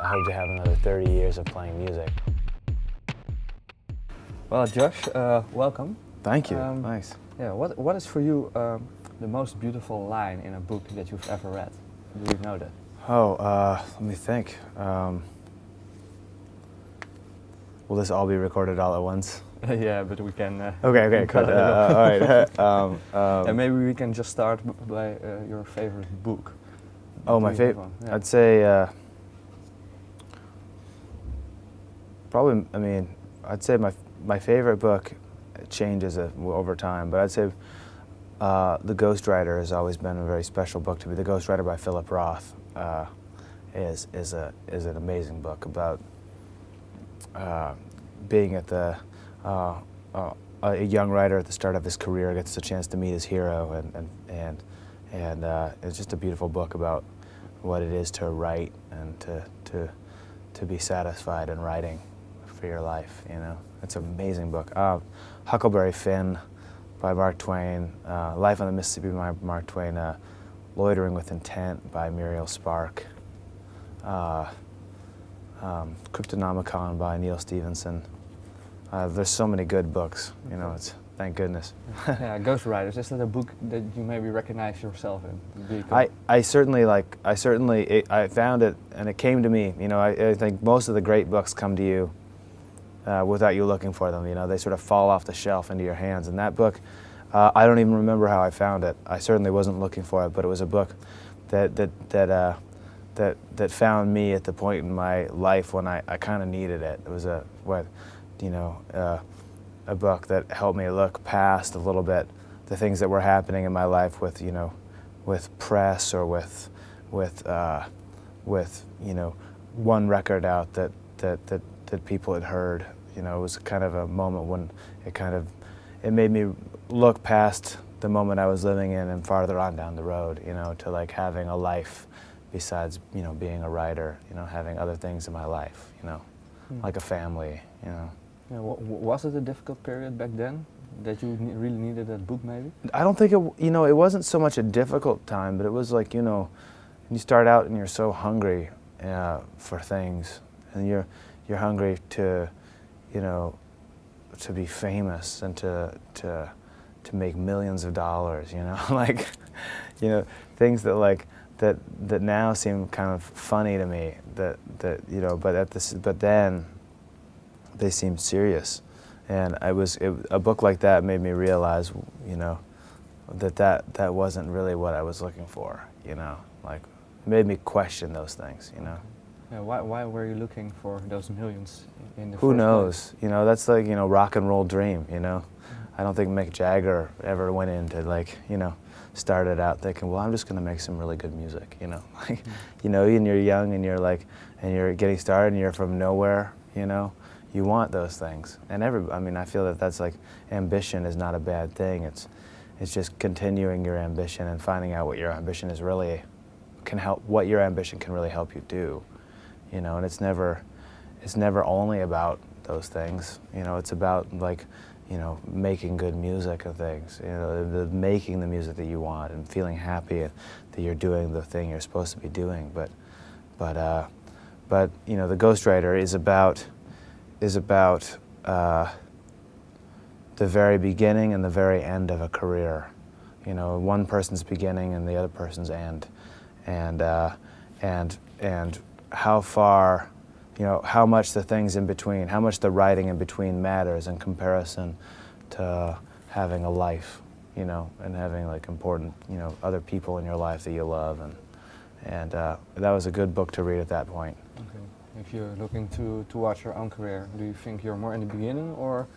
I hope to have another 30 years of playing music. Well, Josh, welcome. Thank you. Nice. Yeah, what is for you the most beautiful line in a book that you've ever read? Do you know that? Oh, let me think. Will this all be recorded all at once? Yeah, but we can. Okay, cool. All right. And maybe we can just start by your favorite book. Oh, my Do you have favorite. one? Yeah. I'd say probably. I mean, I'd say my favorite book changes over time, but I'd say The Ghostwriter has always been a very special book to me. The Ghostwriter by Philip Roth is an amazing book about being at a young writer at the start of his career gets a chance to meet his hero, and it's just a beautiful book about what it is to write and to be satisfied in writing for your life. You know, it's an amazing book. Huckleberry Finn by Mark Twain, Life on the Mississippi by Mark Twain, Loitering with Intent by Muriel Spark, Cryptonomicon by Neil Stevenson. There's so many good books, you know, thank goodness. Yeah, Ghostwriters, is that a book that you maybe recognize yourself in? I found it and it came to me. You know, I think most of the great books come to you without you looking for them. You know, they sort of fall off the shelf into your hands. And that book, I don't even remember how I found it. I certainly wasn't looking for it, but it was a book that found me at the point in my life when I kind of needed it. It was a book that helped me look past a little bit the things that were happening in my life with, you know, with press or with you know, one record out that people had heard. You know, it was kind of a moment when it made me look past the moment I was living in and farther on down the road, you know, to like having a life besides, you know, being a writer, you know, having other things in my life, you know, like a family, you know. Yeah, was it a difficult period back then that you really needed that book maybe? I don't think you know, it wasn't so much a difficult time, but it was like, you know, you start out and you're so hungry for things, and you're hungry to, you know, to be famous and to make millions of dollars, you know, like, you know, things that like that now seem kind of funny to me, that you know, but then they seemed serious, and a book like that made me realize, you know, that wasn't really what I was looking for, you know, like it made me question those things, you know. Yeah, why were you looking for those millions in the Who first knows? place? You know, that's like, you know, rock and roll dream, you know. I don't think Mick Jagger ever went into like, you know, started out thinking, well, I'm just going to make some really good music, you know. Like, you know, and you're young and you're like, and you're getting started and you're from nowhere, you know. You want those things. And I mean, I feel that that's like, ambition is not a bad thing. It's just continuing your ambition and finding out what your ambition is really, what your ambition can really help you do. You know, and it's never only about those things. You know, it's about like, you know, making good music and things. You know, making the music that you want and feeling happy that you're doing the thing you're supposed to be doing. But you know, The Ghostwriter is about the very beginning and the very end of a career. You know, one person's beginning and the other person's end, and how far, you know, how much the things in between, how much the writing in between matters in comparison to having a life, you know, and having like important, you know, other people in your life that you love, and that was a good book to read at that point. Okay. If you're looking towards your own career, do you think you're more in the beginning or?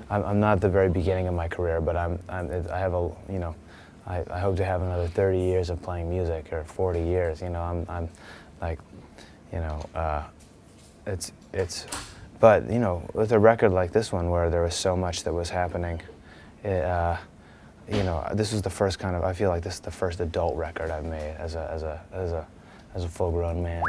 I'm not at the very beginning of my career, but I have a, you know, I hope to have another 30 years of playing music, or 40 years. You know, I'm like, you know, but you know, with a record like this one where there was so much that was happening, you know, this was the first kind of, I feel like this is the first adult record I've made as a full-grown man.